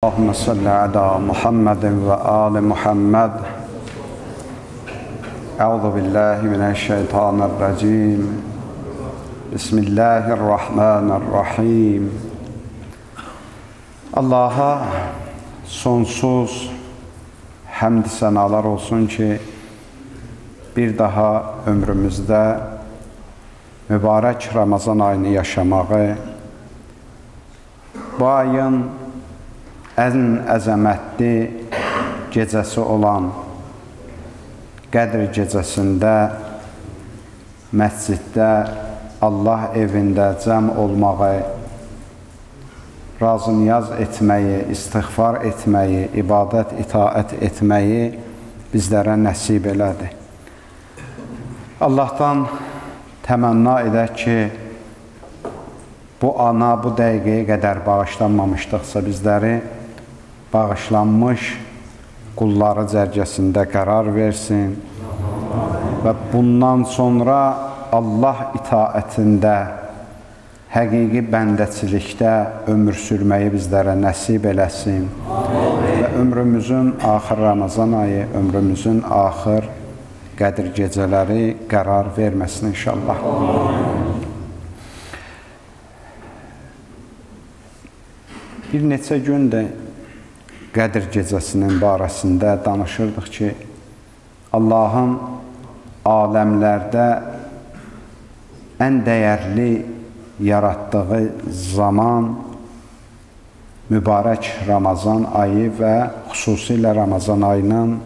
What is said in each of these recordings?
Allahümme salli ala Muhammedin ve ali Muhammed. Euzu billahi mineşşeytanirracim. Bismillahirrahmanirrahim. Allah'a sonsuz həmd sənalar olsun ki, bir daha ömrümüzdə mübarək Ramazan ayını yaşamağı, bu ayın ən əzəmətli gecəsi olan Qədr gecəsində məsciddə, Allah evində cəm olmağı, razı-niyaz etməyi, istiğfar etməyi, ibadət, itaət etməyi bizlərə nəsib elədi. Allahdan təmənna edək ki, bu ana bu dəqiqəyə qədər bağışlanmamışdıqsa bizləri bağışlanmış qulları cərgəsində qərar versin və bundan sonra Allah itaətində, həqiqi bəndəçilikdə ömür sürməyi bizlərə nəsib eləsin və ömrümüzün axır Ramazan ayı, ömrümüzün axır Qədr gecələri qərar verməsin inşallah. Bir neçə gündür Qədr gecəsinin barəsində danışırdıq ki, Allahın aləmlərdə ən dəyərli yaratdığı zaman mübarək Ramazan ayı və xüsusilə Ramazan ayının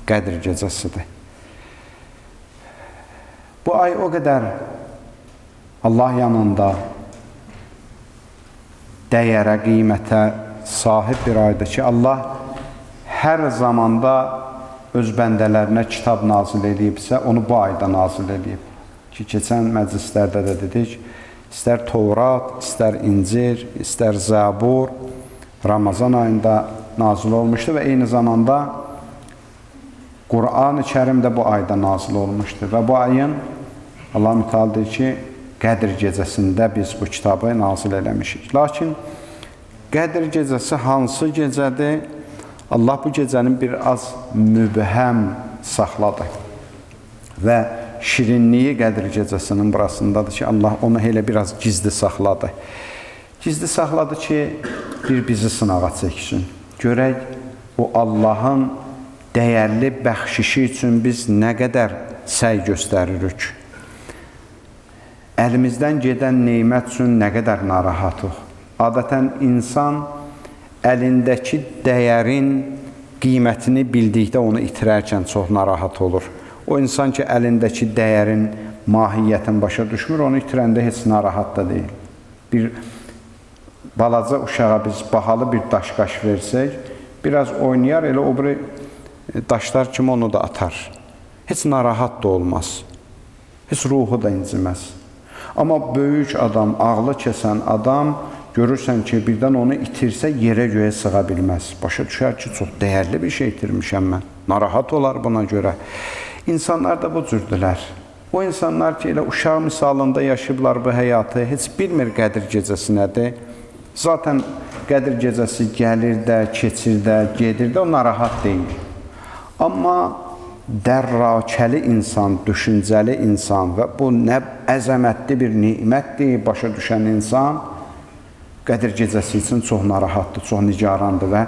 Qədr gecəsidir. Bu ay o qədər Allah yanında dəyərə, qiymətə sahib bir aydır ki, Allah hər zamanda öz bəndələrinə kitab nazil edibsə, onu bu ayda nazil edib. Ki, keçən məclislərdə də dedik, istər Tevrat, istər İncil, istər Zəbur Ramazan ayında nazil olmuşdu və eyni zamanda Quran-ı Kərim də bu ayda nazil olmuşdu və bu ayın Allah mütəallidir ki, Qədr gecəsində biz bu kitabı nazil eləmişik. Lakin Qədr gecəsi hansı gecədir? Allah bu gecənin bir az mübhəm saxladı və şirinliyi Qədr gecəsinin burasındadır ki, Allah onu elə biraz gizli saxladı. Gizli saxladı ki, bir bizi sınağa çəksin. Görək, o Allahın dəyərli bəxşişi üçün biz nə qədər səy göstəririk. Əlimizdən gedən neymət üçün nə qədər narahatıq. Adətən insan əlindəki dəyərin qiymətini bildikdə onu itirərkən çox narahat olur. O insan ki, əlindəki dəyərin mahiyyətini başa düşmür, onu itirəndə heç narahat da deyil. Bir balaca uşağa biz bahalı bir daş-qaş versək, biraz oynayar, elə o biri daşlar kimi onu da atar. Heç narahat da olmaz, heç ruhu da inciməz. Amma böyük adam, ağlı kəsən adam, görürsən ki, birdən onu itirsə, yerə göyə sığa bilməz. Başa düşər ki, çox dəyərli bir şey itirmişəm mən. Narahat olar buna görə. İnsanlar da bu cürdülər. O insanlar ki, elə uşaq misalında yaşayıblar bu həyatı, heç bilmir Qədr gecəsi nədir. Zaten Qədr gecəsi gəlir də, keçir də, gedir də, o narahat deyil. Amma dərrakəli insan, düşüncəli insan və bu nə əzəmətli bir nimətdir, başa düşən insan Qədr gecəsi üçün çox narahatdır, çox nigarandır və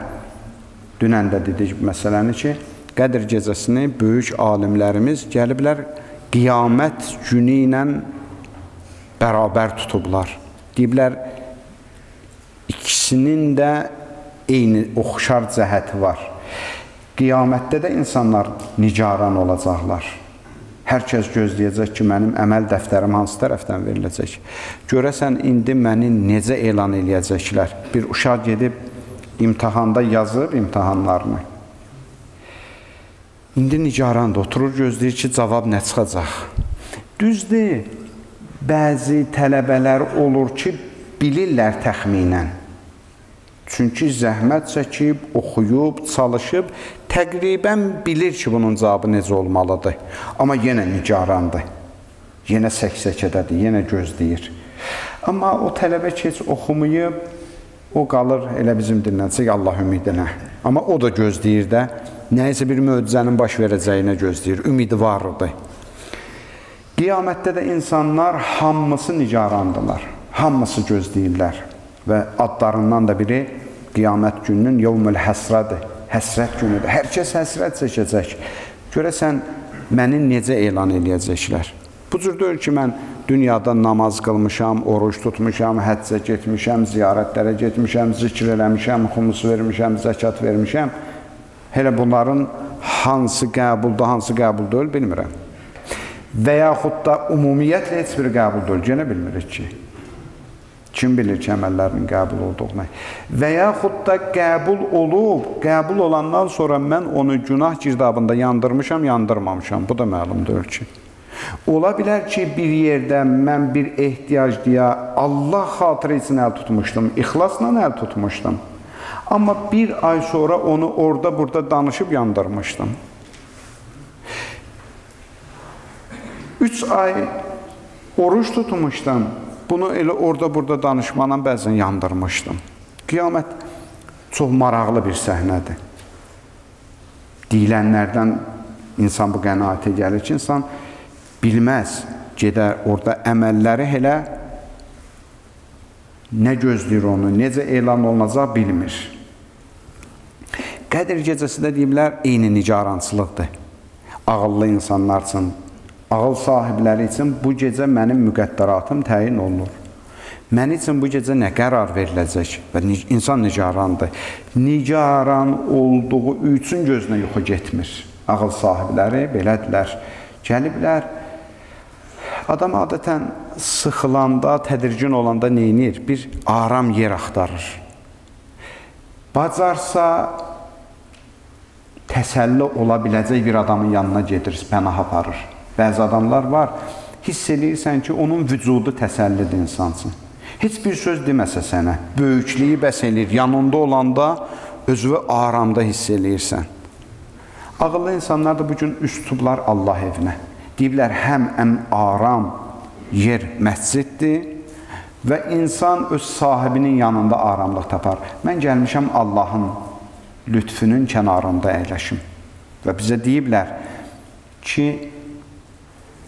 dünən də dedik bu məsələni ki, Qədr gecəsini böyük alimlərimiz gəliblər, qiyamət günü ilə bərabər tutublar. Deyiblər, ikisinin də eyni, oxşar cəhəti var. Qiyamətdə də insanlar nigaran olacaqlar. Hər kəs gözləyəcək ki, mənim əməl dəftərim hansı tərəfdən veriləcək? Görəsən, indi məni necə elan eləyəcəklər? Bir uşaq gedib imtihanda yazıb imtihanlarını. İndi nigarandır, oturur gözləyir ki, cavab nə çıxacaq? Düzdür, bəzi tələbələr olur ki, bilirlər təxminən. Çünki zəhmət çəkib, oxuyub, çalışıb, təqribən bilir ki, bunun cavabı necə olmalıdır. Amma yenə nigarandır, yenə səksəkədədir, yenə gözləyir. Amma o tələbə ki, heç oxumayıb, o qalır elə bizim dinlənsək Allah ümidinə. Amma o da gözləyir də, nəyisə bir möcüzənin baş verəcəyinə gözləyir, ümidi vardır. Qiyamətdə də insanlar hamısı nigarandılar, hamısı gözləyirlər və adlarından da biri qiyamət gününün yevmül həsrədir, həsrət günüdür. Hər kəs həsrət çəkəcək. Görəsən, məni necə elan eləyəcəklər? Bu cür deyil ki, mən dünyada namaz qılmışam, oruç tutmuşam, həccə getmişəm, ziyarətlərə getmişəm, zikr eləmişəm, xumus vermişəm, zəkat vermişəm. Hələ bunların hansı qəbuldur, hansı qəbul deyil, bilmirəm. Və yaxud da ümumiyyətlə heç bir qəbul deyil, yenə bilmirik ki. Kim bilir ki, əməllərinin qəbul olduğunu. Və yaxud da qəbul olub, qəbul olandan sonra mən onu günah girdabında yandırmışam, yandırmamışam. Bu da məlum deyil ki. Ola bilər ki, bir yerdə mən bir ehtiyac deyə Allah xatirə üçün əl tutmuşdum, ixlasla əl tutmuşdum. Amma bir ay sonra onu orada-burada danışıb yandırmışdım. 3 ay oruç tutmuşdum. Bunu elə orada-burada danışmanla bəzən yandırmışdım. Qiyamət çox maraqlı bir səhnədir. Deyilənlərdən insan bu qənaətə gəlir ki, insan bilməz, gedər orada əməlləri elə nə gözləyir onu, necə elan olunacaq bilmir. Qədr gecəsi də deyiblər, eyni nigarançılıqdır. Ağıllı insanlar üçün, ağıl sahibləri üçün bu gecə mənim müqəddəratım təyin olunur. Mən üçün bu gecə nə qərar veriləcək? Və insan nigarandır. Nigaran olduğu üçün gözünə yuxu getmir. Ağıl sahibləri belədirlər. Gəliblər, adam adətən sıxılanda, tədirgin olanda neynir? Bir aram yer axtarır. Bacarsa, təsəlli ola biləcək bir adamın yanına gedir, pənah aparır. Bəzi adamlar var, hiss edirsən ki, onun vücudu təsəllidir insan üçün. Heç bir söz deməsə sənə, böyüklüyü bəs eləyir, yanında olanda özünü aramda hiss eləyirsən. Ağıllı insanlar da bugün üst tutublar Allah evinə. Deyiblər, həm ən aram yer məsciddir və insan öz sahibinin yanında aramlıq tapar. Mən gəlmişəm Allahın lütfünün kənarında əyləşim. Və bizə deyiblər ki,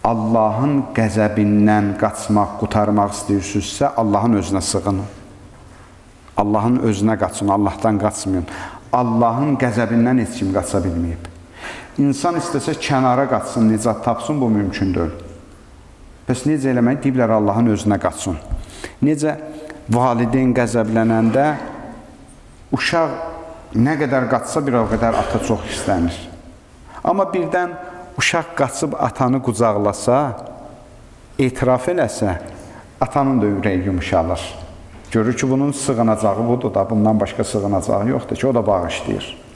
Allahın qəzəbindən qaçmaq, qutarmaq istəyirsinizsə, Allahın özünə sığının. Allahın özünə qaçın, Allahdan qaçmayın. Allahın qəzəbindən heç kim qaça bilməyib. İnsan istəsə kənara qaçsın, nicat tapsın, bu mümkün deyil. Bəs necə eləmək? Deyiblər, Allahın özünə qaçın. Necə valideyn qəzəblənəndə uşaq nə qədər qaçsa, bir o qədər ata çox istənir. Amma birdən uşaq qaçıb atanı qucaqlasa, etiraf eləsə, atanın da ürəyi yumuşalır. Görür ki, bunun sığınacağı budur da, bundan başqa sığınacağı yoxdur ki, o da bağışlayır.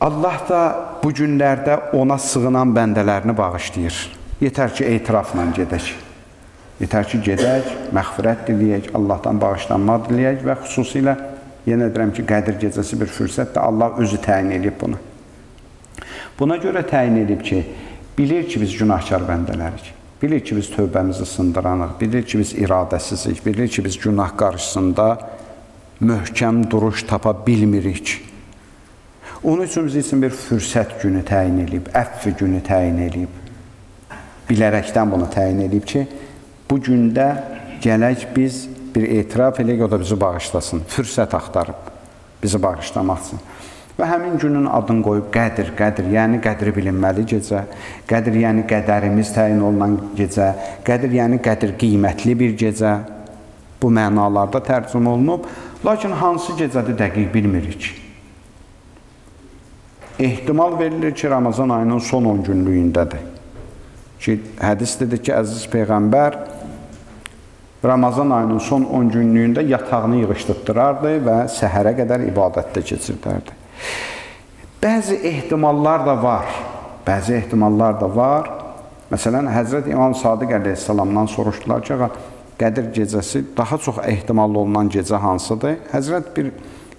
Allah da bu günlərdə ona sığınan bəndələrini bağışlayır. Yetər ki, etirafla gedək. Yetər ki, gedək, məğfirət diləyək, Allahdan bağışlanma diləyək və xüsusilə, yenə edirəm ki, Qədir gecəsi bir fürsətdir, Allah özü təyin edib bunu. Buna görə təyin edib ki, bilir ki, biz günahkar bəndələrik, bilir ki, biz tövbəmizi sındıranıq, bilir ki, biz iradəsizik, bilir ki, biz günah qarşısında möhkəm duruş tapa bilmirik. Onun üçün biz üçün bir fürsət günü təyin edib, əfv günü təyin edib, bilərəkdən bunu təyin edib ki, bu gündə gələk biz bir etiraf eləyək, o da bizi bağışlasın, fürsət axtarıb bizi bağışlamaq üçün. Və həmin günün adını qoyub Qədir, Qədir, yəni qədri bilinməli gecə, Qədir, yəni qədərimiz təyin olunan gecə, Qədir, yəni qədir qiymətli bir gecə, bu mənalarda tərcümə olunub, lakin hansı gecədir dəqiq bilmirik. Ehtimal verilir ki, Ramazan ayının son 10 günlüyündədir. Ki, hədis dedik ki, əziz Peyğəmbər Ramazan ayının son 10 günlüyündə yatağını yığışdırırdı və səhərə qədər ibadətdə keçirdərdi. Bəzi ehtimallar da var. Bəzi ehtimallar da var. Məsələn, Həzrət İmam Sadiq əleyhissalamdan soruşdular ki, Qədir gecəsi daha çox ehtimal olunan gecə hansıdır? Həzrət bir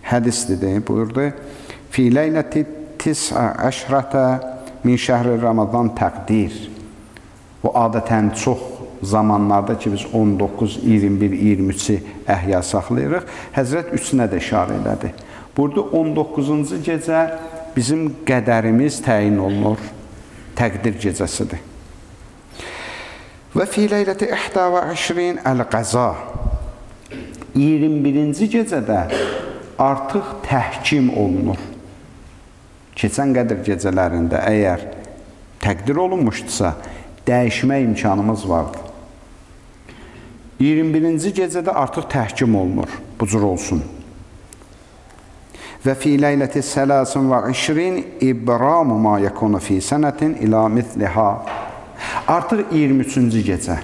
hədis dedi, buyurdu. Fi leyləti tis'a əşrətə min şəhri Ramazan təqdir. Bu adətən çox zamanlarda ki, biz 19, 21, 23-i əhya saxlayırıq, Həzrət 3-ünə də işarə elədi. Burada 19-cu gecə bizim qədərimiz təyin olunur, təqdir gecəsidir. Və fi leyləti 21 əl-qəza 21-ci gecədə artıq təhkim olunur. Keçən qədər gecələrində əgər təqdir olunmuşdursa, dəyişmə imkanımız vardır. 21-ci gecədə artıq təhkim olunur, bu cür olsun. Və fi leyləti 23 ibramu ma yekunu fi sənətin ilə mitliha. Artıq 23-cü gecə,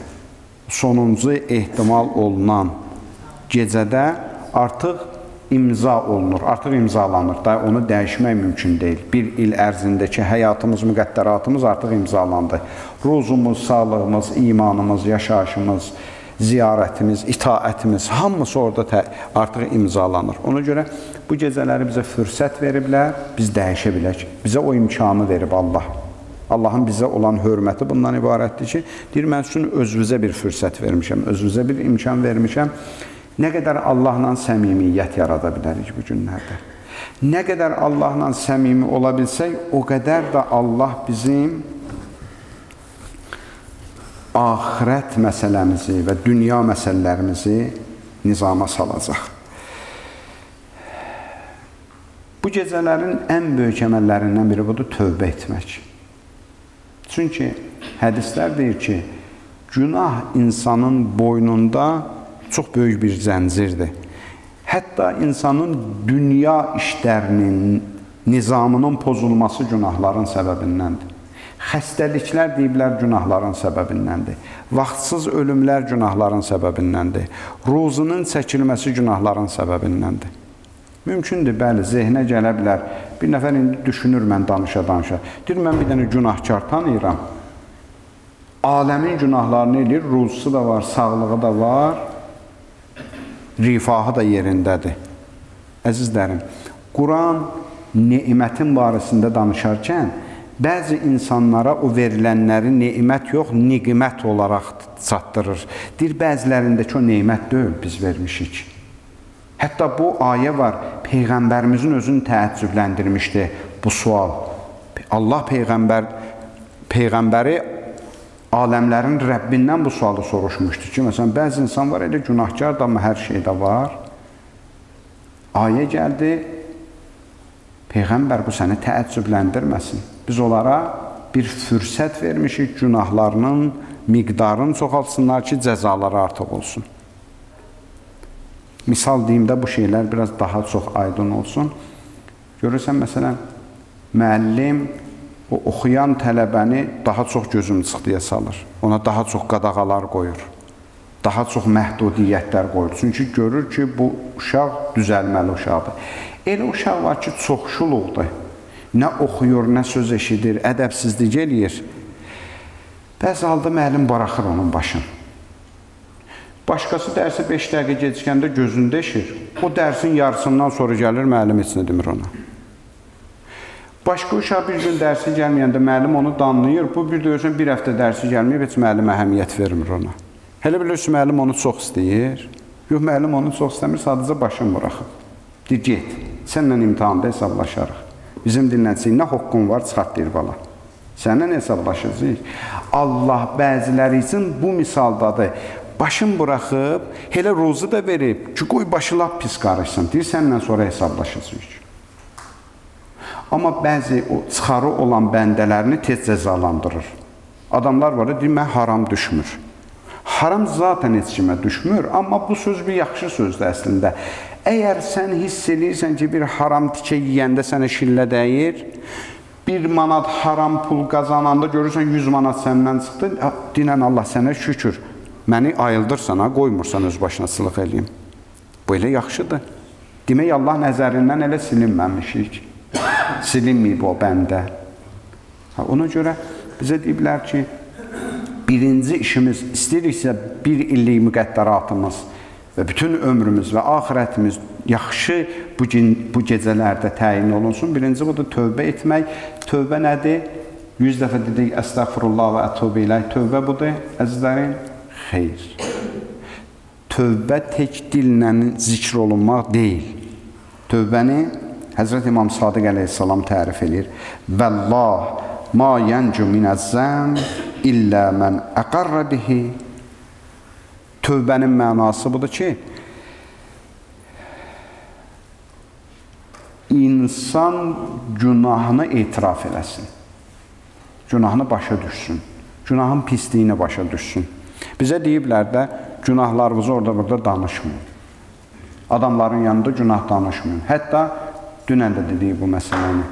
sonuncu ehtimal olunan gecədə artıq imza olunur, artıq imzalanır. Da onu dəyişmək mümkün deyil. Bir il ərzindəki həyatımız, müqəddəratımız artıq imzalandı. Ruzumuz, sağlığımız, imanımız, yaşayışımız, ziyarətimiz, itaətimiz, hamısı orada artıq imzalanır. Ona görə bu gecələri bizə fürsət veriblər, biz dəyişə bilək. Bizə o imkanı verib Allah. Allahın bizə olan hörməti bundan ibarətdir ki, deyir, mən üçün özünüzə bir fürsət vermişəm, özünüzə bir imkan vermişəm. Nə qədər Allahla səmimiyyət yarada bilərik bu günlərdə. Nə qədər Allahla səmimi ola bilsək, o qədər də Allah bizim axirət məsələmizi və dünya məsələlərimizi nizama salacaq. Bu gecələrin ən böyük əməllərindən biri budur, tövbə etmək. Çünki hədislər deyir ki, günah insanın boynunda çox böyük bir zəncirdir. Hətta insanın dünya işlərinin, nizamının pozulması günahların səbəbindəndir. Xəstəliklər deyiblər günahların səbəbindəndir. Vaxtsız ölümlər günahların səbəbindəndir. Ruzunun çəkilməsi günahların səbəbindəndir. Mümkündür, bəli, zehnə gələ bilər. Bir nəfər indi düşünür, mən danışa-danışa. Deyir, mən bir dənə günahkar tanıyıram. Aləmin günahlarını eləyir, ruzusu da var, sağlığı da var, rifahı da yerindədir. Əzizlərim, Quran nemətin barəsində danışarkən, bəzi insanlara o verilənləri nemət yox, niqmət olaraq çatdırır. Deyir, bəzilərindəki o nemət deyil, biz vermişik. Hətta bu ayə var, Peyğəmbərimizin özünü təəccübləndirmişdi bu sual. Allah Peyğəmbəri aləmlərin Rəbbindən bu sualı soruşmuşdu ki, məsələn, bəzi insan var, elə günahkar da, amma hər şeydə var. Ayə gəldi, Peyğəmbər bu səni təəccübləndirməsin. Biz onlara bir fürsət vermişik, günahlarının miqdarını çoxaltsınlar ki, cəzaları artıq olsun. Misal deyimdə bu şeylər biraz daha çox aydın olsun. Görürsən, məsələn, müəllim o oxuyan tələbəni daha çox gözüm çıxdıya salır. Ona daha çox qadağalar qoyur. Daha çox məhdudiyyətlər qoyur. Çünki görür ki, bu uşaq düzəlməli uşaqdır. Elə uşaq var ki, çoxşuluqdur. Nə oxuyur, nə söz eşidir, ədəbsizlik eləyir. Bəzi halda müəllim bıraxır onun başını. Başqası dərsi 5 dəqiqə gecikəndə gözündə eşir. O dərsin yarısından sonra gəlir, müəllim heç nə demir ona. Başqa uşaq bir gün dərsi gəlməyəndə müəllim onu danlayır. Bu bir də bir həftə dərsi gəlməyib, heç müəllim əhəmiyyət vermir ona. Hələ bilirsiniz, müəllim onu çox istəyir. Yox, müəllim onu çox istəmir, sadəcə başını buraxıb. Deyir, get, sənlə imtihanda hesablaşarıq. Bizim dinlənçilik, nə haqqın var, çıxart deyir bala. Sənlə hesablaşacaq. Allah bəziləri üçün bu misaldadır. Başını buraxıb, elə ruzu da verib ki, qoy başı lap pis qarışsın. Deyir, səndən sonra hesablaşacaq. Amma bəzi o çıxarı olan bəndələrini tez cəzalandırır. Adamlar var, deyir, mən haram düşmür. Haram zaten heç kimə düşmür, amma bu söz bir yaxşı sözdür əslində. Əgər sən hiss edirsən ki, bir haram tikə yiyəndə sənə şillə dəyir, 1 manat haram pul qazananda görürsən 100 manat səndən çıxdı, dinən Allah sənə şükür. Məni ayıldırsan, qoymursan öz başınaçılıq eləyim. Bu elə yaxşıdır. Demək, Allah nəzərindən elə silinməmişik. Silinməyib o bəndə. Ona görə bizə deyiblər ki, birinci işimiz, istəyiriksə 1 illik müqəddəratımız və bütün ömrümüz və axirətimiz yaxşı bu gecələrdə təyin olunsun. Birinci budur, tövbə etmək. Tövbə nədir? 100 dəfə dedik, əstəğfurullah və ətubə ilə. Tövbə budur, əzizlərim. Xeyr. Tövbə tək dillə zikr olunmaq deyil. Tövbəni Həzrət İmam Sadiq əleyhissalam tərif edir. Vəllah ma yəncu minəzzəm illə mən əqarrə bihi. Tövbənin mənası budur ki, insan günahını etiraf eləsin. Günahını başa düşsün. Günahın pisliyini başa düşsün. Bizə deyiblər də, günahlarınızı orada-burada danışmayın. Adamların yanında günah danışmayın. Hətta dünən də dedik bu məsələni.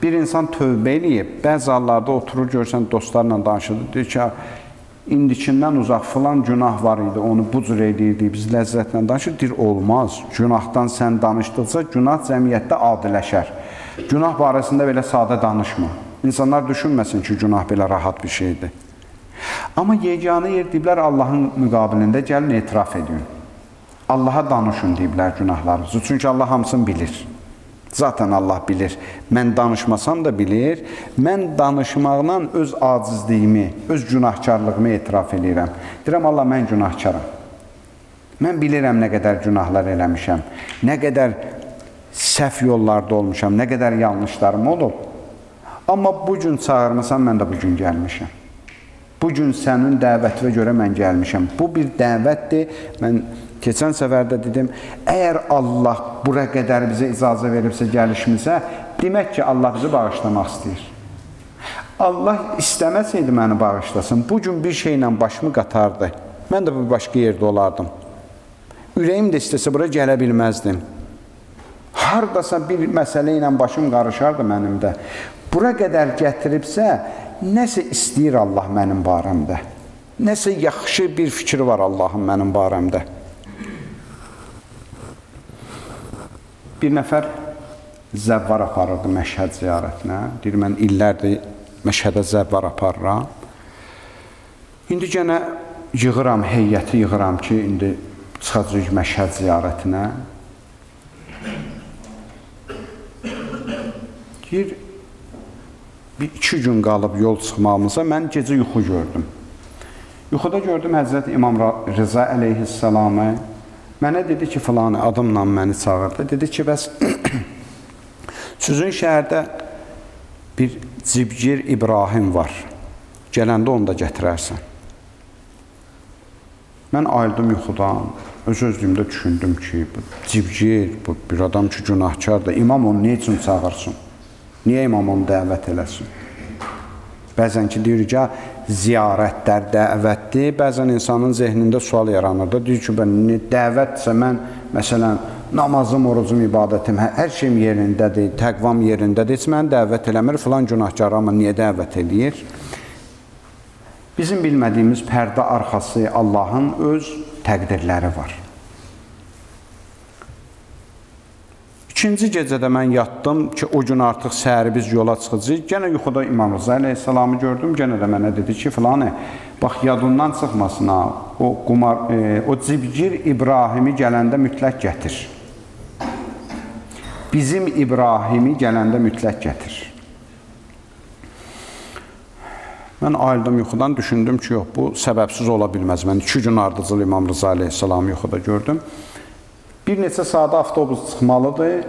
Bir insan tövbə eləyib, bəzi hallarda oturur, görsən dostlarla danışır, deyir ki, indikindən uzaq filan günah var idi, onu bu cür edirdik, biz ləzzətlə danışır, deyir, olmaz. Günahdan sən danışdıqca, günah cəmiyyətdə adiləşər. Günah barəsində belə sadə danışma. İnsanlar düşünməsin ki, günah belə rahat bir şeydir. Amma yeganə yer deyiblər, Allahın müqabilində gəlin, etiraf edin. Allaha danışın deyiblər günahlarınızı. Çünki Allah hamısını bilir. Zaten Allah bilir. Mən danışmasam da bilir. Mən danışmaqla öz acizliyimi, öz günahkarlığımı etiraf edirəm. Deyirəm, Allah, mən günahkaram. Mən bilirəm nə qədər günahlar eləmişəm, nə qədər səhv yollarda olmuşam, nə qədər yanlışlarım olub. Amma bugün çağırmasan, mən də bugün gəlmişəm. Bugün sənin dəvətinə görə mən gəlmişəm. Bu bir dəvətdir. Mən keçən səfərdə dedim, əgər Allah bura qədər bizə icazə veribsə gəlişimizə, demək ki, Allah bizi bağışlamaq istəyir. Allah istəməsəydi məni bağışlasın, bugün bir şeylə başımı qatardı. Mən də bir başqa yerdə olardım. Ürəyim də istəsə bura gələ bilməzdim. Haradasa bir məsələ ilə başım qarışardı mənim də. Bura qədər gətiribsə, nəsə istəyir Allah mənim barəmdə. Nəsə yaxşı bir fikri var Allahın mənim barəmdə. Bir nəfər zəvvar aparırdı Məşhəd ziyarətinə. Deyir, mən illərdir Məşhədə zəvvar aparıram. İndi gənə yığıram, heyəti yığıram ki, indi çıxacaq Məşhəd ziyarətinə. Deyir, bir 2 gün qalıb yol çıxmağımıza mən gecə yuxu gördüm. Yuxuda gördüm Həzrət İmam Rıza əleyhissalamı. Mənə dedi ki, filan adımla məni çağırdı. Dedi ki, bəs sizin şəhərdə bir Cibgir İbrahim var. Gələndə onu da gətirərsən. Mən ayıldım yuxudan. Öz-özlüyümdə düşündüm ki, bu Cibgir, bu bir adam ki, günahkardır. İmam onu ne üçün çağırsın? Niyə imam onu dəvət eləsin? Bəzən ki, deyir ki, ziyarətlər dəvətdir. Bəzən insanın zehnində sual yaranır da. Deyir ki, dəvətsə mən, məsələn, namazım, orucum, ibadətim, hər şeyim yerindədir, təqvam yerindədir. Heç mən dəvət eləmir, filan günahkar, amma niyə dəvət edir? Bizim bilmədiyimiz pərdə arxası Allahın öz təqdirləri var. İkinci gecədə mən yatdım ki, o gün artıq səhəri biz yola çıxacaq. Gənə yuxuda İmam Rıza əleyhissalamı gördüm. Gənə də mənə dedi ki, filanə, bax, yadından çıxmasın ha, o Cibgir İbrahimi gələndə mütləq gətir. Bizim İbrahimi gələndə mütləq gətir. Mən ayıldım yuxudan, düşündüm ki, yox, bu səbəbsiz ola bilməz. Mən 2 gün ardıcıl İmam Rıza əleyhissalamı yuxuda gördüm. Bir neçə saata avtobus çıxmalıdır.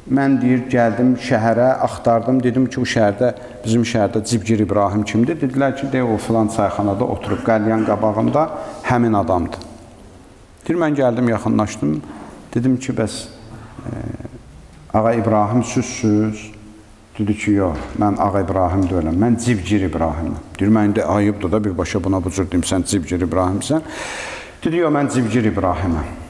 Mən deyir, gəldim şəhərə, axtardım. Dedim ki, bu şəhərdə, bizim şəhərdə Cibgir İbrahim kimdir? Dedilər ki, o filan çayxanada oturub, qəlyan qabağında həmin adamdır. Deyir, mən gəldim, yaxınlaşdım. Dedim ki, bəs Ağa İbrahim süzsüz. Dedi ki, yox, mən Ağa İbrahim deyiləm, mən Cibgir İbrahiməm. Deyir, mən indi ayıbdır da birbaşa buna bu cür deyim, sən Cibgir İbrahimsən. Dedi, yox, mən Cibgir İbrahiməm.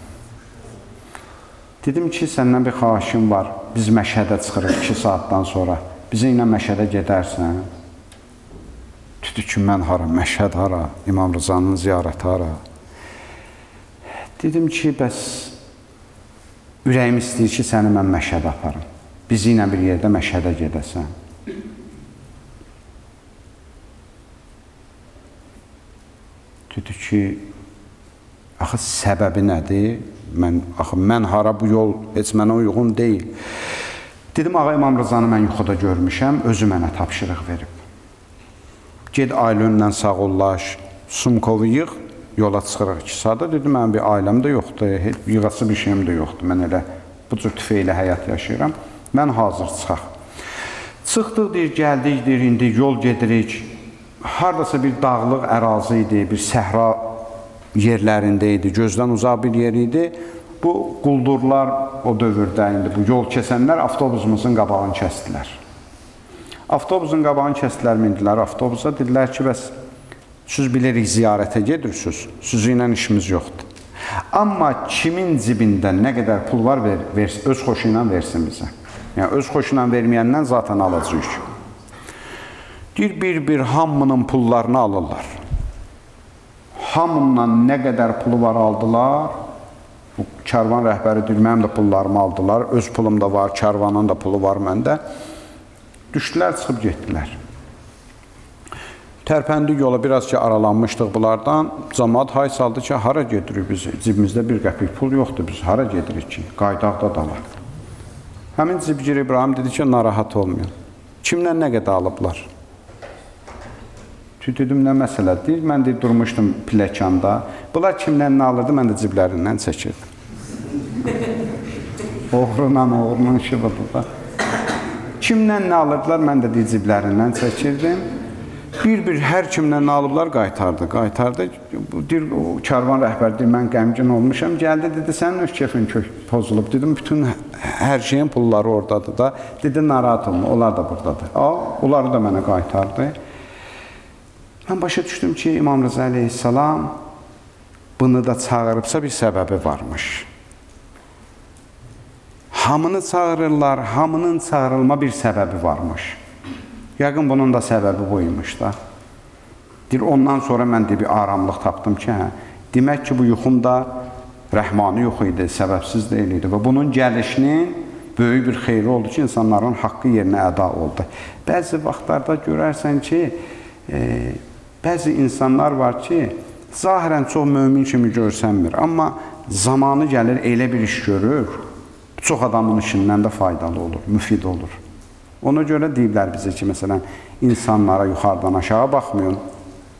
Dedim ki, səndən bir xahişim var, biz Məşhədə çıxırıq 2 saatdan sonra, bizə ilə Məşhədə gedərsən. Dedi ki, mən hara, Məşhəd hara, İmam Rızanın ziyarəti hara. Dedim ki, bəs ürəyim istəyir ki, səni mən Məşhədə aparım. Bizi ilə bir yerdə Məşhədə gedəsən. Dedi ki, axı səbəbi nədir? Mən hara, bu yol heç mənə uyğun deyil. Dedim, Ağa İmam Rızanı mən yuxuda görmüşəm, özü mənə tapşırıq verib. Ged ailə önlə sağollaş, sumkovu yığ, yola çıxırıq 2 saata. Dedi, mənim bir ailəm də yoxdur, yığası bir şeyim də yoxdur. Mən elə bu cür tüfeyle həyat yaşayıram. Mən hazır çıxaq. Çıxdıq, deyir, gəldik, deyir, indi yol gedirik. Haradasa bir dağlıq ərazi idi, bir səhra yerlərində idi, gözdən uzaq bir yer idi. Bu quldurlar o dövrdə indi bu yol kəsənlər avtobusumuzun qabağını kəsdilər. Avtobusun qabağını kəsdilər, mindilər avtobusa. Dedilər ki, bəs siz bilirik ziyarətə gedirsiniz, sizinlə işimiz yoxdur. Amma kimin cibində nə qədər pul var, öz xoşu ilə versin bizə. Yəni, öz xoşu ilə verməyəndən zaten alacaq. Deyir, bir hamının pullarını alırlar. Hamından nə qədər pulu var aldılar. Bu karvan rəhbəri deyir, mənim də pullarımı aldılar. Öz pulum da var, karvanın da pulu var məndə. Düşdülər, çıxıb getdilər. Tərpəndik yola, biraz ki, aralanmışdıq bunlardan. Cəmaət hay saldı ki, hara gedirik biz? Cibimizdə bir qəpik pul yoxdur, biz hara gedirik ki? Qaydaqda dala. Həmin cibgir İbrahim dedi ki, narahat olmayın. Kimdən nə qədər alıblar? Dedim, nə məsələ deyil. Mən deyib, durmuşdum piləkanda. Bunlar kimdən nə alırdı, mən də ciblərindən çəkirdim. Oğrunun işi budur da. Kimdən nə alırdılar, mən də deyib, ciblərindən çəkirdim. Bir hər kimdən nə alıblar, qaytardı. Deyir, o karvan rəhbər deyir, mən qəmgin olmuşam. Gəldi, dedi, sənin öz kefin pozulub. Dedim, bütün hər şeyin pulları oradadır da. Dedi, narahat olma, onlar da buradadır. Onları da mənə qaytardı. Mən başa düşdüm ki, İmam Rıza əleyhissalam bunu da çağırıbsa bir səbəbi varmış. Hamını çağırırlar, hamının çağırılma bir səbəbi varmış. Yəqin bunun da səbəbi buymuş da. Deyir, ondan sonra mən bir aramlıq tapdım ki, demək ki, bu yuxum da rəhmani yuxu idi, səbəbsiz deyil idi. Və bunun gəlişinin böyük bir xeyri oldu ki, insanların haqqı yerinə əda oldu. Bəzi vaxtlarda görərsən ki, bəzi insanlar var ki, zahirən çox mömin kimi görsənmir. Amma zamanı gəlir, elə bir iş görür, çox adamın işindən də faydalı olur, müfid olur. Ona görə deyiblər bizə ki, məsələn, insanlara yuxarıdan aşağı baxmayın.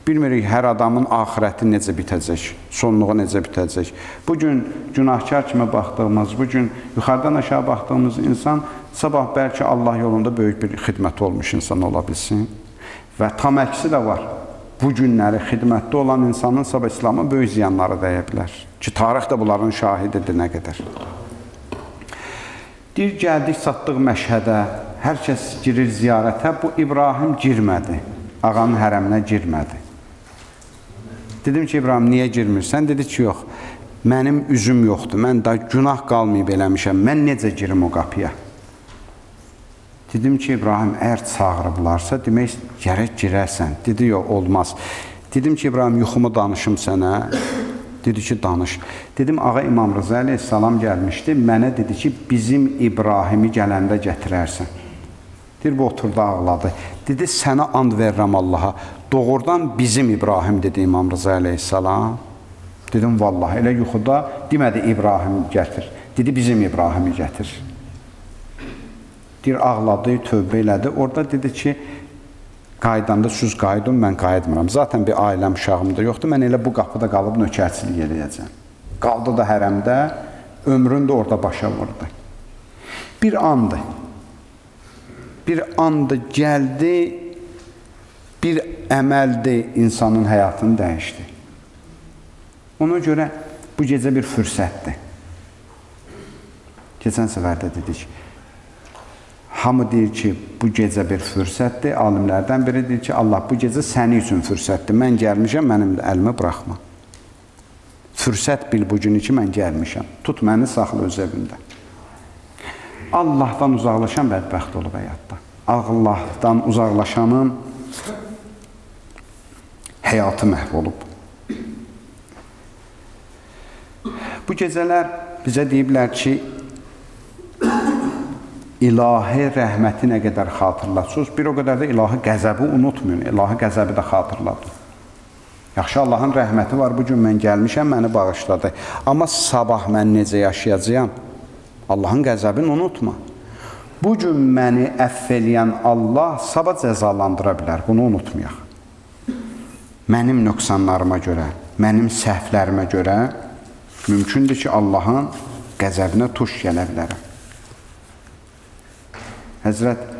Bilmirik, hər adamın axirəti necə bitəcək, sonluğu necə bitəcək. Bugün günahkar kimi baxdığımız, bugün yuxarıdan aşağı baxdığımız insan sabah bəlkə Allah yolunda böyük bir xidməti olmuş insan ola bilsin. Və tam əksi də var. Bu günləri xidmətdə olan insanın sabah İslam'a böyük ziyanları dəyə bilər. Ki, tarix də bunların şahididir nə qədər. Deyir, gəldik, çatdıq Məşhədə, hər kəs girir ziyarətə, bu İbrahim girmədi, ağanın hərəminə girmədi. Dedim ki, İbrahim, niyə girmirsən? Dedi ki, yox, mənim üzüm yoxdur, mən da günah qalmayıb eləmişəm, mən necə girim o qapıya? Dedim ki, İbrahim, əgər çağırıblarsa, demək, gərək girərsən. Dedi, yox, olmaz. Dedim ki, İbrahim, yuxumu danışım sənə. Dedi ki, danış. Dedim, ağa İmam Rıza əleyhissalam gəlmişdi, mənə dedi ki, bizim İbrahimi gələndə gətirərsən. Deyir, bu oturdu, ağladı. Dedi, sənə and verirəm Allaha. Doğrudan bizim İbrahim, dedi İmam Rıza əleyhissalam. Dedim, vallahi, elə yuxuda demədi İbrahim gətir. Dedi, bizim İbrahimi gətir. Deyir, ağladı, tövbə elədi. Orada dedi ki, qaydanda süz qaydım, mən qaydmıram. Zaten bir ailəm, uşağım da yoxdur. Mən elə bu qapıda qalıb nökərçilik eləyəcəm. Qaldı da hərəmdə, ömrün də orada başa vurdu. Bir andı. Bir andı, gəldi, bir əməldi, insanın həyatını dəyişdi. Ona görə bu gecə bir fürsətdir. Keçən səfərdə dedik. Hamı deyir ki, bu gecə bir fürsətdir. Alimlərdən biri deyir ki, Allah bu gecə səni üçün fürsətdir. Mən gəlmişəm, mənim əlimi buraxma. Fürsət bil bu günü ki, mən gəlmişəm. Tut məni, saxla öz evində. Allahdan uzaqlaşan bədbəxt olub həyatda. Allahdan uzaqlaşanın həyatı məhv olub. Bu gecələr bizə deyiblər ki, ilahi rəhməti nə qədər xatırlatsınız, bir o qədər də ilahi qəzəbi unutmayın, ilahi qəzəbi də xatırladın. Yaxşı, Allahın rəhməti var, bugün mən gəlmişəm, məni bağışladı. Amma sabah mən necə yaşayacağım? Allahın qəzəbini unutma. Bugün məni əff eləyən Allah sabah cəzalandıra bilər, bunu unutmayaq. mənim nöqsanlarıma görə, mənim səhvlərimə görə mümkündür ki, Allahın qəzəbinə tuş gələ bilərəm. Həzrət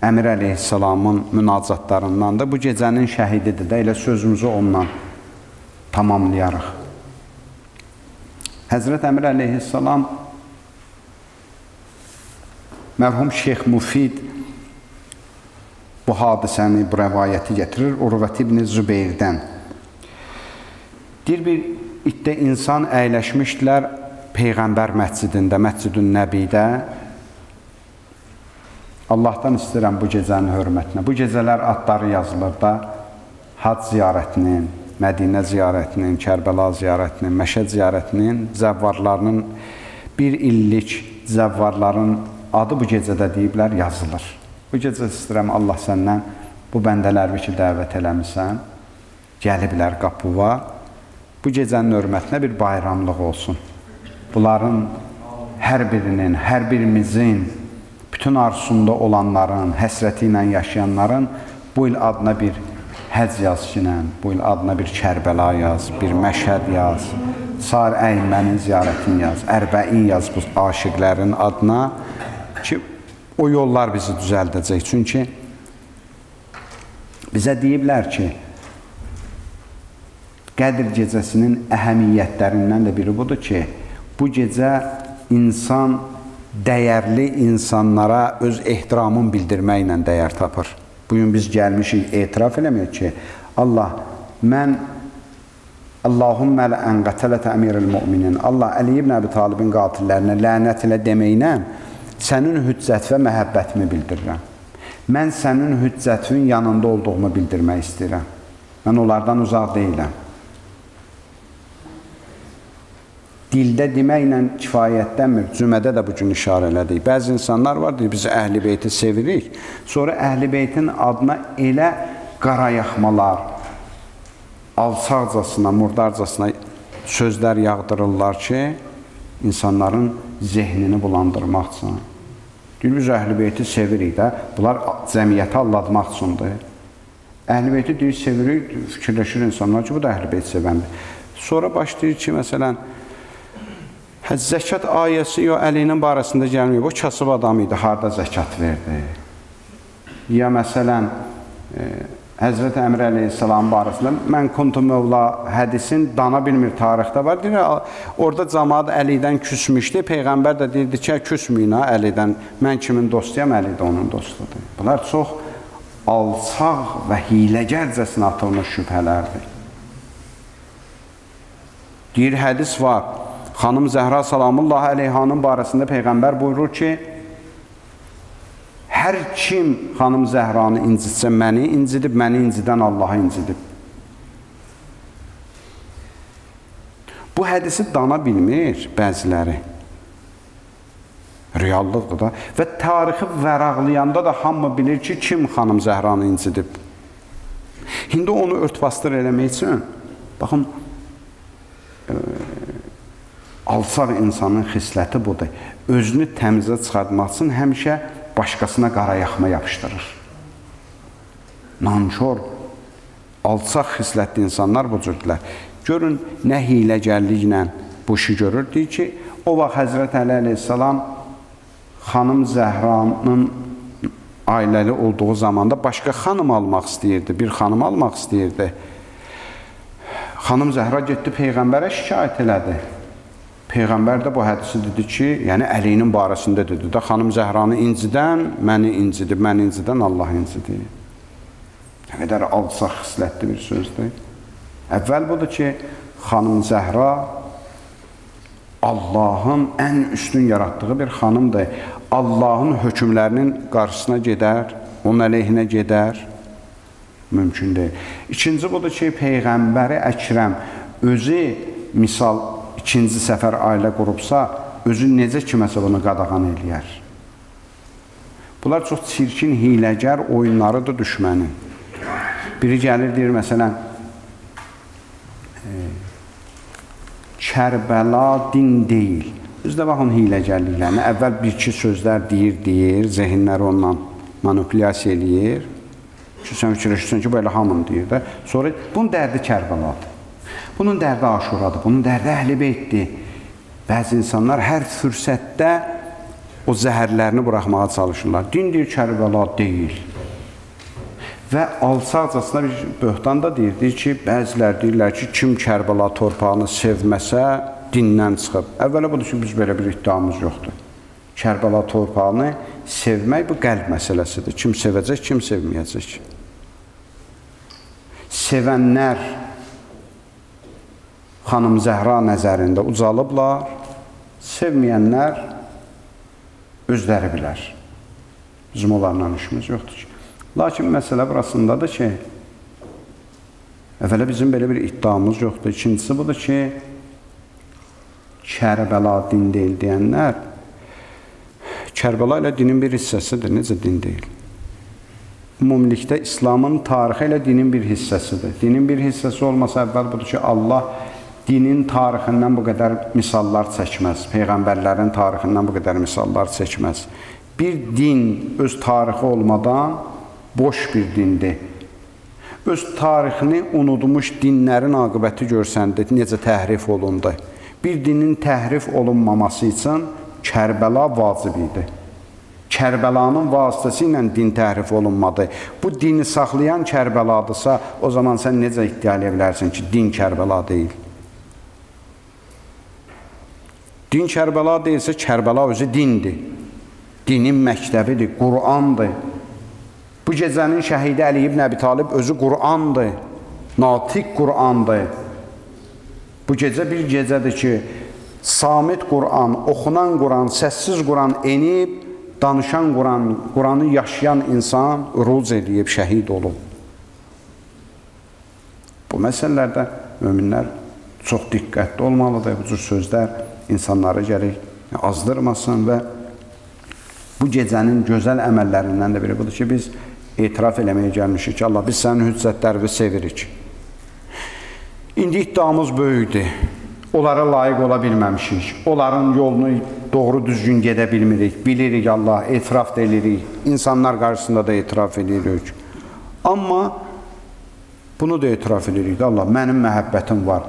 Əmir əleyhissalamın münacatlarından da bu gecənin şəhididir də, elə sözümüzü ondan tamamlayarıq. Həzrət Əmir əleyhissalam mərhum Şeyx Mufid bu hadisəni, bu rəvayəti gətirir Urvət ibn Zübeyrdən. Deyir, bir iddə insan əyləşmişdilər Peyğəmbər məscidində, Məscid-ün Nəbidə. Allahdan istəyirəm bu gecənin hörmətinə. Bu gecələr adları yazılır da, Hac ziyarətinin, Mədinə ziyarətinin, Kərbəla ziyarətinin, Məşəd ziyarətinin, zəvvarlarının, bir illik zəvvarların adı bu gecədə deyiblər, yazılır. Bu gecə istəyirəm Allah səndən bu bəndələrimi ki, dəvət eləmirsən, gəliblər qapıva, bu gecənin hörmətinə bir bayramlıq olsun. Bunların hər birinin, hər birimizin, bütün arzusunda olanların, həsrəti ilə yaşayanların bu il adına bir həc yaz ki, bu il adına bir Kərbəla yaz, bir Məşəd yaz, Sar Əymənin ziyarətini yaz, Ərbəin yaz bu aşiqlərin adına ki, o yollar bizi düzəldəcək. Çünki bizə deyiblər ki, Qədr gecəsinin əhəmiyyətlərindən də biri budur ki, bu gecə insan dəyərli insanlara öz ehtiramını bildirməklə dəyər tapır. Bugün biz gəlmişik etiraf eləməyək ki, Allah, mən Allahümmə ən qətələtə əmiril müminin, Allah Əli ibn Əbi Talibin qatillərinə lənət ilə deməklə sənin hüccət və məhəbbətimi bildirirəm. Mən sənin hüccətin yanında olduğumu bildirmək istəyirəm. Mən onlardan uzaq deyiləm. Dildə deməklə kifayətlənmir. Cümədə də bugün işarə elədik. Bəzi insanlar var, deyir, biz Əhl-i Beyti sevirik. Sonra Əhl-i Beytin adına elə qarayaxmalar, alçaqcasına, murdarcasına sözlər yağdırırlar ki, insanların zehnini bulandırmaq üçün. Deyir, biz Əhl-i Beyti sevirik də. Bunlar cəmiyyəti aldatmaq üçündür. Əhl-i Beyti deyir, sevirik, fikirləşir insanlar ki, bu da Əhl-i Beyti sevəndir. Sonra başlayır ki, məsələn, zəkat ayəsi o Əlinin barəsində gəlməyib. O kasıb adam idi, harada zəkat verdi. Ya məsələn, Həzrət Əmir əleyhissalamın barəsində mən kuntu mövla hədisin dana bilmir tarixdə var. Deyir, orada cəmaat Əlidən küsmüşdü. Peyğəmbər də deyirdi ki, küsməyin ha Əlidən. Mən kimin dostuyam, Əli də onun dostudur. Bunlar çox alçaq və hiləgərcəsinə atılmış şübhələrdir. Deyir, hədis var. Xanım Zəhra salamullah əleyhanın barəsində Peyğəmbər buyurur ki, hər kim xanım Zəhranı incitsə məni incidib, məni incidən Allahı incidib. Bu hədisi dana bilmir bəziləri. Reallıqdır da. Və tarixi vəraqlayanda da hamı bilir ki, kim xanım Zəhranı incidib. İndi onu örtbasdır eləmək üçün, baxın, alçaq insanın xisləti budur. Özünü təmizə çıxartmaq üçün həmişə başqasına qarayaxma yapışdırır. Nankor, alçaq xislətli insanlar bu cürdülər. Görün, nə hiləgərliklə bu işi görür. Deyir ki, o vaxt Həzrət Əli əleyhissalam xanım Zəhranın ailəli olduğu zamanda başqa xanım almaq istəyirdi, bir xanım almaq istəyirdi. Xanım Zəhra getdi, Peyğəmbərə şikayət elədi. Peyğəmbər də bu hədisi dedi ki, yəni Əlinin barəsində dedi də, xanım Zəhranı incidən, məni incidib, məni incidən Allah incidib. Nə qədər alçaq xislətli bir sözdür. Əvvəl budur ki, xanım Zəhra Allahın ən üstün yaratdığı bir xanımdır. Allahın hökmlərinin qarşısına gedər, onun əleyhinə gedər. Mümkün deyil. İkinci budur ki, Peyğəmbəri Əkrəm özü, misal, ikinci səfər ailə qurubsa, özü necə kiməsə bunu qadağan eləyər. Bunlar çox çirkin, hiləgər oyunlarıdır düşmənin. Biri gəlir, deyir, məsələn, Kərbəla din deyil. Bizdə baxın hiləgərliklərini. Əvvəl bir-iki sözlər deyir, zehinləri ondan manipulyasiya eləyir. Ki, sən fikirləşirsən ki, belə hamın deyir də. Sonra bunun dərdi Kərbəladır. Bunun dərdi Aşuradır, bunun dərdi Əhl-i Beytdir. Bəzi insanlar hər fürsətdə o zəhərlərini buraxmağa çalışırlar. Dindir Kərbəla deyil. Və alçaqcasına bir böhtan da deyir ki, bəzilər deyirlər ki, kim Kərbəla torpağını sevməsə, dindən çıxıb. Əvvələ budur ki, biz belə bir iddiamız yoxdur. Kərbəla torpağını sevmək bu qəlb məsələsidir. Kim sevəcək, kim sevməyəcək. Sevənlər Xanım Zəhra nəzərində ucalıblar, sevməyənlər özləri bilər. Bizim onlarla işimiz yoxdur ki. Lakin məsələ burasındadır ki, əvvələ bizim belə bir iddiamız yoxdur. İkincisi budur ki, Kərbəla din deyil deyənlər, Kərbəla ilə dinin bir hissəsidir, necə din deyil? Ümumilikdə İslamın tarixi ilə dinin bir hissəsidir. Dinin bir hissəsi olmasa əvvəl budur ki, Allah dinin tarixindən bu qədər misallar çəkməz. Peyğəmbərlərin tarixindən bu qədər misallar çəkməz. Bir din öz tarixi olmadan boş bir dindir. Öz tarixini unudmuş dinlərin aqibəti görsəndi, necə təhrif olundu. Bir dinin təhrif olunmaması üçün Kərbəla vacib idi. Kərbəlanın vasitəsi ilə din təhrif olunmadı. Bu dini saxlayan Kərbəladırsa, o zaman sən necə iddia edə bilərsən ki, din Kərbəla deyil? Din Kərbəla deyilsə, Kərbəla özü dindir. Dinin məktəbidir, Qur'andır. Bu gecənin şəhidi Əli ibn Əbi Talib özü Qur'andır. Natiq Qur'andır. Bu gecə bir gecədir ki, samit Qur'an, oxunan Qur'an, səssiz Qur'an enib, danışan Qur'an, Qur'anı yaşayan insan ruc edib, şəhid olub. Bu məsələlərdə möminlər çox diqqətli olmalıdır. Bu cür sözlər insanları gərək azdırmasın və bu gecənin gözəl əməllərindən də biri budur ki, biz etiraf eləməyə gəlmişik ki, Allah, biz sənin hüccətlərini sevirik. İndi iddiamız böyükdür. Onlara layiq ola bilməmişik. Onların yolunu doğru düzgün gedə bilmirik. Bilirik Allah, etiraf da edirik. İnsanlar qarşısında da etiraf edirik. Amma bunu da etiraf edirik. Allah, mənim məhəbbətim var.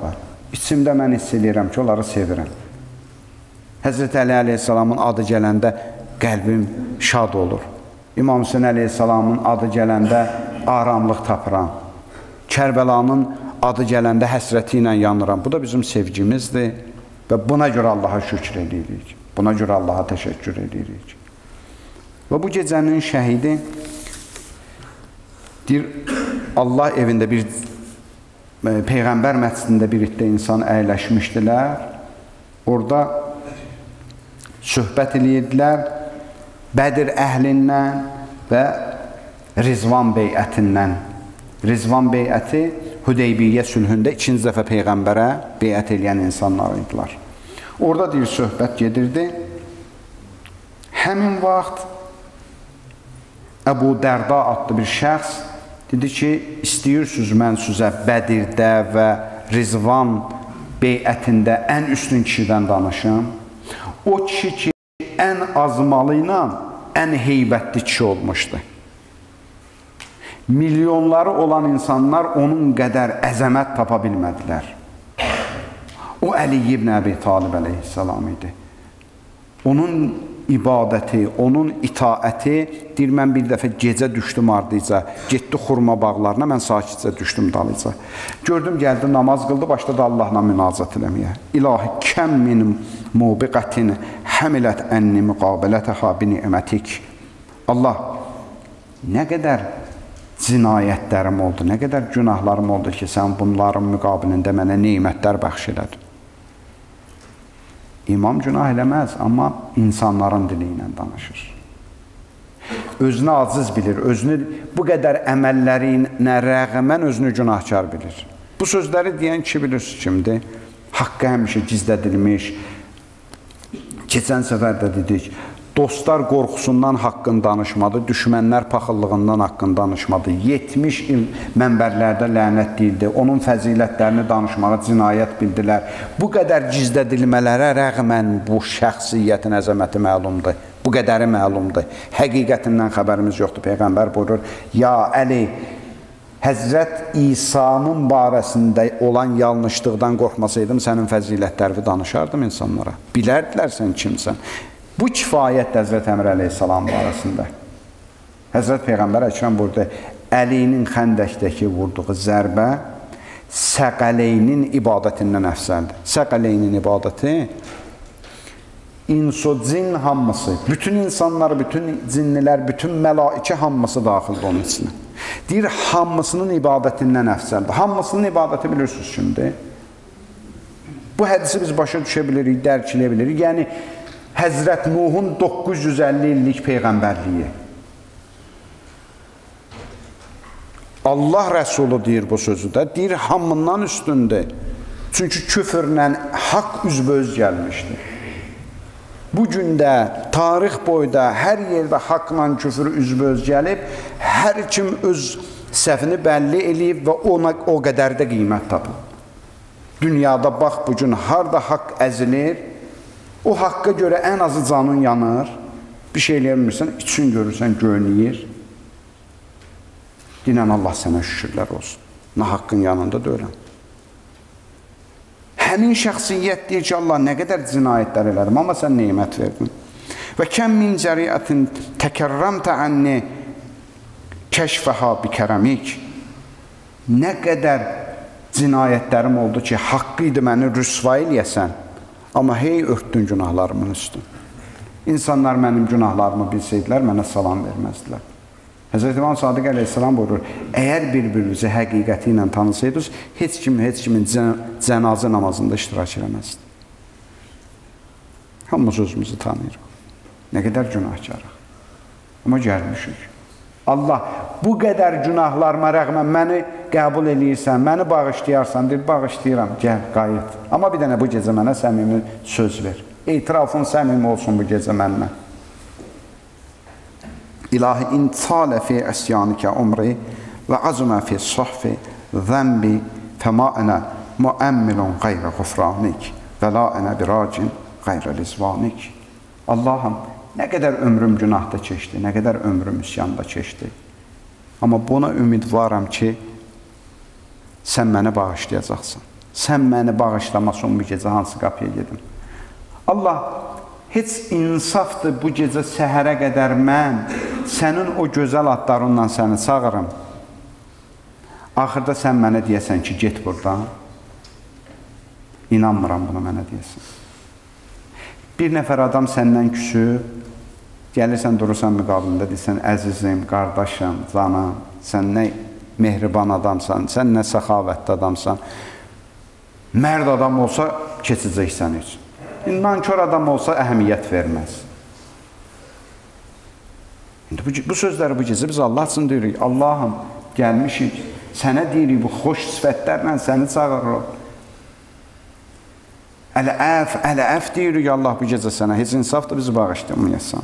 İçimdə mən hiss edirəm ki, onları sevirəm. Həzrət Əli əleyhissalamın adı gələndə qəlbim şad olur. İmam Hüseyin əleyhissalamın adı gələndə aramlıq tapıram. Kərbəlanın adı gələndə həsrəti ilə yanıram. Bu da bizim sevgimizdir və buna görə Allaha şükür edirik. Buna görə Allaha təşəkkür edirik. Və bu gecənin şəhidi deyir, Allah evində bir Peyğəmbər məscidində bir iddə insan əyləşmişdilər. Orada söhbət edirdilər Bədir əhlindən və Rizvan beyətindən. Rizvan beyəti Hüdeybiyyə sülhündə ikinci dəfə Peyğəmbərə beyət edən insanlar idilər. Orada deyir, söhbət gedirdi. Həmin vaxt Əbu Dərda adlı bir şəxs dedi ki, istəyirsiniz mən sizə Bədirdə və Rizvan beyətində ən üstün kişidən danışım. O kişi ki, ən azmalı ilə ən heybətli kişi olmuşdu. Milyonları olan insanlar onun qədər əzəmət tapa bilmədilər. O Əli ibn Əbi Talib əleyhissalam idi. Onun ibadəti, onun itaəti, deyir, mən bir dəfə gecə düşdüm ardıyca, getdi xurma bağlarına, mən sakitcə düşdüm dalıca. Gördüm, gəldi, namaz qıldı, başladı Allahla münacət eləməyə. İlahi, kəm min mubiqətin həmilət ənni müqabələtəha bi ni'mətik. Allah, nə qədər cinayətlərim oldu, nə qədər günahlarım oldu ki, sən bunların müqabilində mənə neymətlər bəxş elədin. İmam günah eləməz, amma insanların dili ilə danışır. Özünü aciz bilir, özünü bu qədər əməllərinə rəğmən özünü günahkar bilir. Bu sözləri deyən kişi bilirsiniz kimdir? Haqqı həmişə gizlədilmiş. Keçən səfər də dedik, dostlar qorxusundan haqqın danışmadı, düşmənlər paxıllığından haqqın danışmadı. 70 il mənbərlərdə lənət deyildi, onun fəzilətlərini danışmağa cinayət bildilər. Bu qədər gizlədilmələrə rəğmən bu şəxsiyyətin əzəməti məlumdur. Bu qədəri məlumdur. Həqiqətindən xəbərimiz yoxdur. Peyğəmbər buyurur, ya Əli, Həzrət İsa'nın barəsində olan yanlışlıqdan qorxmasaydım, sənin fəzilətlərini danışardım insanlara. Bilərdilər sən kimsən. Bu kifayətdir Həzrət Əmr əleyhissalam barəsində. Həzrət Peyğəmbər Əkrəm burada Əlinin Xəndəkdəki vurduğu zərbə Səqəleynin ibadətindən əfsəldir. Səqəleynin ibadəti inso cin hamısı, bütün insanlar, bütün cinnilər, bütün məlaikə hamısı daxildir onun içinə. Deyir, hamısının ibadətindən əfsəldir. Hamısının ibadəti bilirsiniz kimdir? Bu hədisi biz başa düşə bilirik, dərk edə bilirik. Yəni, Həzrət Nuhun 950 illik peyğəmbərliyi. Allah Rəsulu deyir bu sözü də, deyir, hamından üstündür. Çünki küfrlə haqq üzböz gəlmişdir. Bugün də, tarix boyda, hər yerdə haqla küfür üzböz gəlib, hər kim öz səhvini bəlli eləyib və ona o qədər də qiymət tapıb. Dünyada bax, bugün harada haqq əzilir, o haqqa görə ən azı canın yanır, bir şey eləyəmirsən, üçün görürsən, göynəyir. Dinən Allah sənə şükürlər olsun. Nə haqqın yanında döyülən. Həmin şəxsiyyət deyir ki, Allah nə qədər cinayətlər elədim, amma sən neymət verdin. Və kəm min cəriyyətin təkərrəmtə ənni kəşfəhə bikərəmik. Nə qədər cinayətlərim oldu ki, haqqı idi məni rüsva eləyəsən, amma hey örtdün günahlarımın üstün. İnsanlar mənim günahlarımı bilsəydilər, mənə salam verməzdilər. Həzrət İmam Sadiq əleyhissalam buyurur, əgər bir-birinizi həqiqəti ilə tanısaydınız, heç kimin cənazə namazında iştirak eləməzdi. Hamımız özümüzü tanıyırıq. Nə qədər günahkarıq. Amma gəlmişik. Allah, bu qədər günahlarıma rəğmən məni qəbul eləyirsən, məni bağışlayarsan, deyir, bağışlayıram, gəl, qayıt. Amma bir dənə bu gecə mənə səmimi söz ver. Etirafın səmimi olsun bu gecə mənimlə. İlahi intisalə fi əsyanikə umri və azmə fi sahfi zəmbi fəma ənə müəmmilun qayrə qufranik və la ənə biracin qayrə lizvanik. Allahım, nə qədər ömrüm günahda keçdi, nə qədər ömrüm üsyanda keçdi. Amma buna ümidvaram ki, sən məni bağışlayacaqsan. Sən məni bağışlamasın bu gecə hansı qapıya gedim. Allah, heç insafdır bu gecə səhərə qədər mən sənin o gözəl adlarından səni çağırım. Axırda sən mənə deyəsən ki, get buradan. İnanmıram buna mənə deyəsən. Bir nəfər adam səndən küsür, gəlirsən, durursan müqabilində, deyirsən, əzizim, qardaşım, canım, sən nə mehriban adamsan, sən nə səxavətli adamsan. Mərd adam olsa, keçəcəksən heç. Nankör adam olsa, əhəmiyyət verməz. Bu sözləri bu gecə biz Allah üçün deyirik. Allahım, gəlmişik, sənə deyirik, bu xoş sifətlərlə səni çağırırıq. Əl-əf deyirik Allah bu gecə sənə. Heç insafdır bizi bağışlamayasın.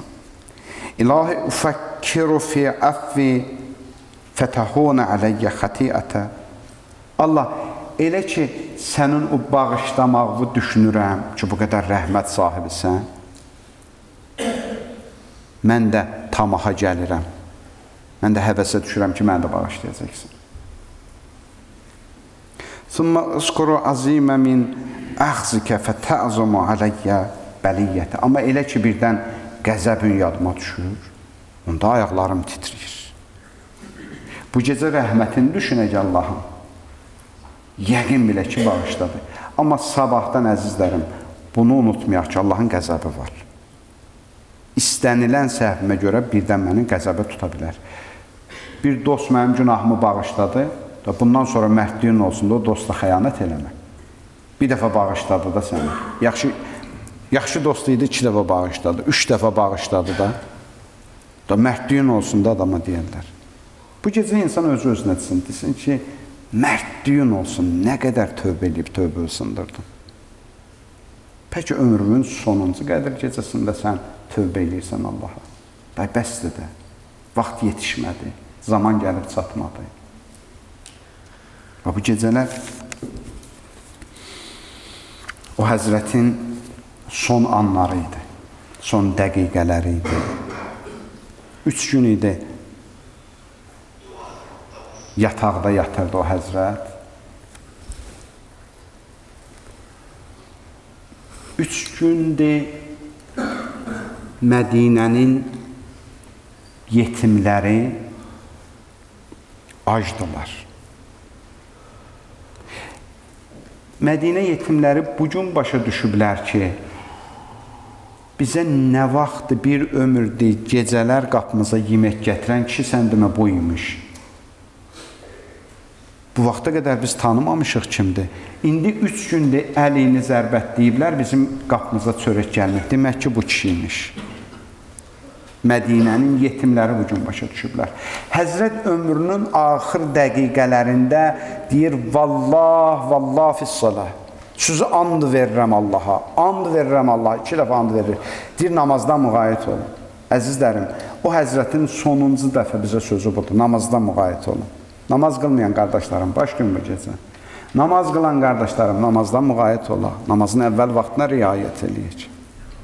İlahi ufəkkiru fi əfvi fətəhunə ələyyə xətiyyətə. Allah, elə ki, sənin o bağışlamağını düşünürəm ki, bu qədər rəhmət sahibisən. Mən də tamaha gəlirəm. Mən də həvəsə düşürəm ki, mənə də bağışlayacaqsın. Thumma uskuru azimə min əxzikə fətəzumu aləyyə bəliyyətə. Amma elə ki, birdən qəzəbün yadıma düşür, onda ayaqlarım titrir. Bu gecə rəhmətini düşünək Allahım. Yəqin bilə ki, bağışladı. Amma sabahdan əzizlərim, bunu unutmayaq ki, Allahın qəzəbi var. İstənilən səhvimə görə birdən məni qəzəbə tuta bilər. Bir dost mənim günahımı bağışladı, bundan sonra mərdliyin olsun da o dostla xəyanət eləmə. Bir dəfə bağışladı da səni. Yaxşı dost idi, 2 dəfə bağışladı, 3 dəfə bağışladı da. Mərdliyin olsun da adama deyərlər. Bu gecə insan özü-özünə desin ki, mərdliyin olsun, nə qədər tövbə eləyib tövbə sındırdın. Pəki ömrümün sonuncu qədir gecəsində sən tövbə eləyirsən Allaha. Day, bəsdir də, vaxt yetişmədi, zaman gəlib çatmadı. Və bu gecələr o Həzrətin son anları idi. son dəqiqələri idi. 3 gün idi. Yataqda yatırdı o həzrət. 3 gündür Mədinənin yetimləri acdılar. Mədinə yetimləri bugün başa düşüblər ki, bizə nə vaxt bir ömürdür gecələr qapımıza yemək gətirən kişi sən demə bu imiş. Bu vaxta qədər biz tanımamışıq kimdir. İndi 3 gündür əlini zərbət deyiblər, bizim qapımıza çörək gəlmir. Demək ki, bu kişi imiş. Mədinənin yetimləri bugün başa düşüblər. Həzrət ömrünün axır dəqiqələrində deyir, vallah, vallah fissalah. Sözü and verirəm Allaha, and verirəm Allaha, 2 dəfə and verir. Deyir, namazdan müğayət olun. Əzizlərim, o həzrətin sonuncu dəfə bizə sözü budur, namazdan müğayət olun. Namaz qılmayan qardaşlarım, baş gün mü gecə? Namaz qılan qardaşlarım, namazdan müğayət olaq. Namazın əvvəl vaxtına riayət eləyək.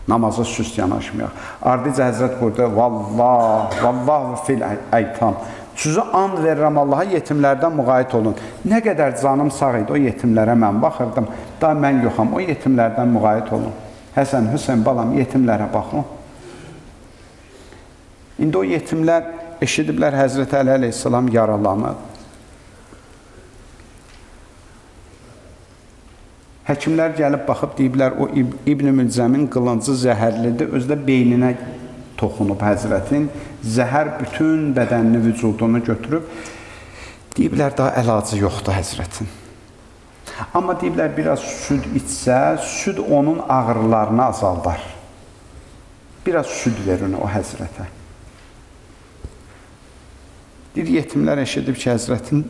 Namaza süst yanaşmayaq. Ardıca həzrət burada, vallah, vallah fil əytam. Sözü and verirəm Allaha, yetimlərdən müğayət olun. Nə qədər canım sağ idi, o yetimlərə mən baxırdım. Da mən yoxam, o yetimlərdən müğayət olun. Həsən, Hüseyin balam, yetimlərə baxın. İndi o yetimlər eşidiblər Həzrət Əli əleyhissalam yaralanıb. Həkimlər gəlib baxıb deyiblər, o İbn-i Mülcəmin qılıncı zəhərlidir, özdə beyninə toxunub həzrətin, zəhər bütün bədənini, vücudunu götürüb, deyiblər, daha əlacı yoxdur həzrətin. Amma deyiblər, biraz süd içsə, süd onun ağrılarını azaldar. Biraz süd verin o həzrətə. Deyir, yetimlər eşidib ki, həzrətin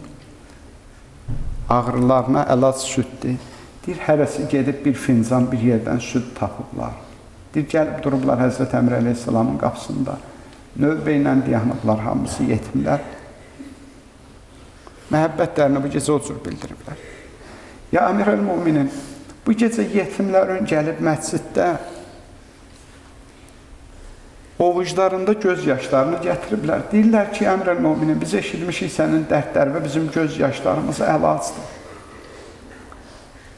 ağrılarına əlac süddür. Deyir, hərəsi gedib bir fincan bir yerdən süd tapıblar. Deyir, gəlib durublar Həzrət Əmr əleyhissalamın qapısında. Növbə ilə dayanıblar, hamısı yetimlər. Məhəbbətlərini bu gecə o cür bildiriblər. Ya Əmir əl-Müminin, bu gecə yetimlərin gəlib məsciddə ovuclarında göz yaşlarını gətiriblər. Deyirlər ki, Əmr əl-Müminin, biz eşitmişik sənin dərdlər və bizim göz yaşlarımız əlacdır.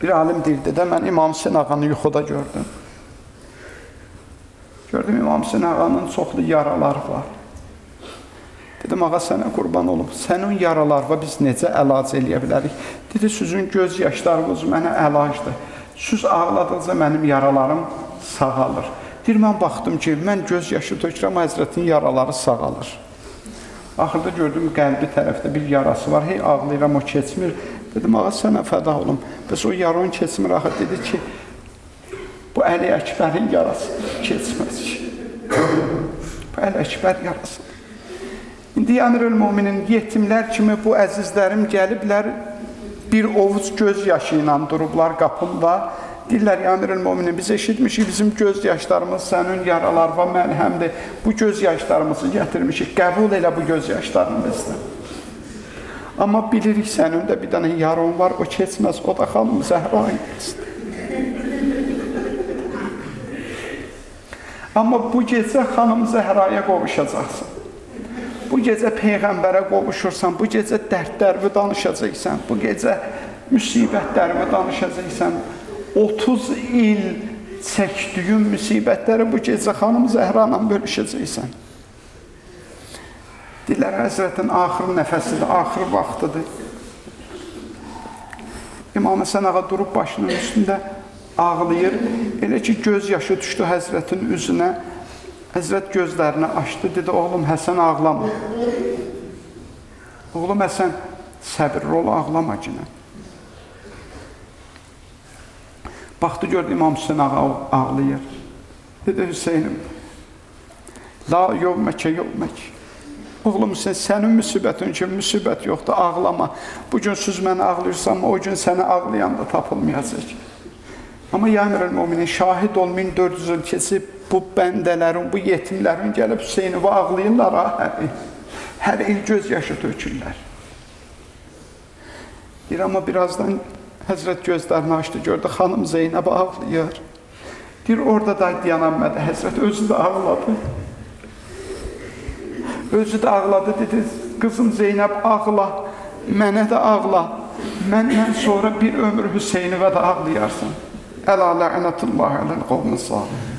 Bir alim deyirdi də, mən İmam Hüseyin ağanı yuxuda gördüm. Gördüm, İmam Hüseyin ağanın çoxlu yaraları var. Dedim, ağa sənə qurban olub, sənin yaralarına biz necə əlac eləyə bilərik? Dedi, sizin göz yaşlarınız mənə əlacdır. Siz ağladıqca mənim yaralarım sağalır. Deyir, mən baxdım ki, mən göz yaşı tökürəm, Həzrətin yaraları sağalır. Axırda gördüm, qəlbi tərəfdə bir yarası var, hey, ağlayıram, o keçmir. Dedim, ağa sənə fəda olum. Bəs o yaron keçmir, axı dedi ki, bu Əli Əkbərin yarası keçməz ki. Bu Əli Əkbər yarası. İndi Əmr-ül-Müminin yetimlər kimi bu əzizlərim gəliblər, bir ovuc göz yaşı ilə durublar qapımda. Deyirlər, Əmr-ül-Müminin, biz eşitmişik, bizim göz yaşlarımız sənin yaralar və məlhəmdir. Bu göz yaşlarımızı gətirmişik, qəbul elə bu göz yaşlarını bizdən. Amma bilirik sənin də bir dənə yaron var, o keçməz, o da xanım Zəhra'yı keçdi. Amma bu gecə xanım Zəhra'ya qovuşacaqsan. Bu gecə Peyğəmbərə qovuşursan, bu gecə dərdlərimi danışacaqsan, bu gecə müsibətlərimi danışacaqsan. 30 il çəkdiyin müsibətləri bu gecə xanım Zəhra ilə bölüşəcəksən. Deyirlər, Həzrətin axır nəfəsidir, axır vaxtıdır. İmam Həsən ağa durub başının üstündə ağlayır. Elə ki, göz yaşı düşdü Həzrətin üzünə. Həzrət gözlərini açdı, dedi, oğlum Həsən ağlama. Oğlum Həsən, səbirli ol, ağlama yine. Baxdı, gördü İmam Hüseyin ağa ağlayır. Dedi, Hüseynim, la yevməkə yevməkə. Oğlum, sənin müsibətin ki, müsibət yoxdur, ağlama. Bugün siz mənə ağlayırsan, o gün səni ağlayanda tapılmayacaq. Amma ya Əmir-ül-Müminin, şahid ol, 1400 il keçib bu bəndələrin, bu yetimlərin gəlib Hüseyni və ağlayırlar, hər il göz yaşı tökürlər. Deyir, amma birazdan Həzrət gözlərini açdı, gördü, xanım Zeynəb ağlayır. Deyir, orada da dayanamadı Həzrət, özü də ağladı. Özü də ağladı, dedi, qızım Zeynəb ağla, mənə də ağla, məndən sonra bir ömür Hüseynivə də ağlayarsan. Əla lə'nətullah ələl qovmin salih.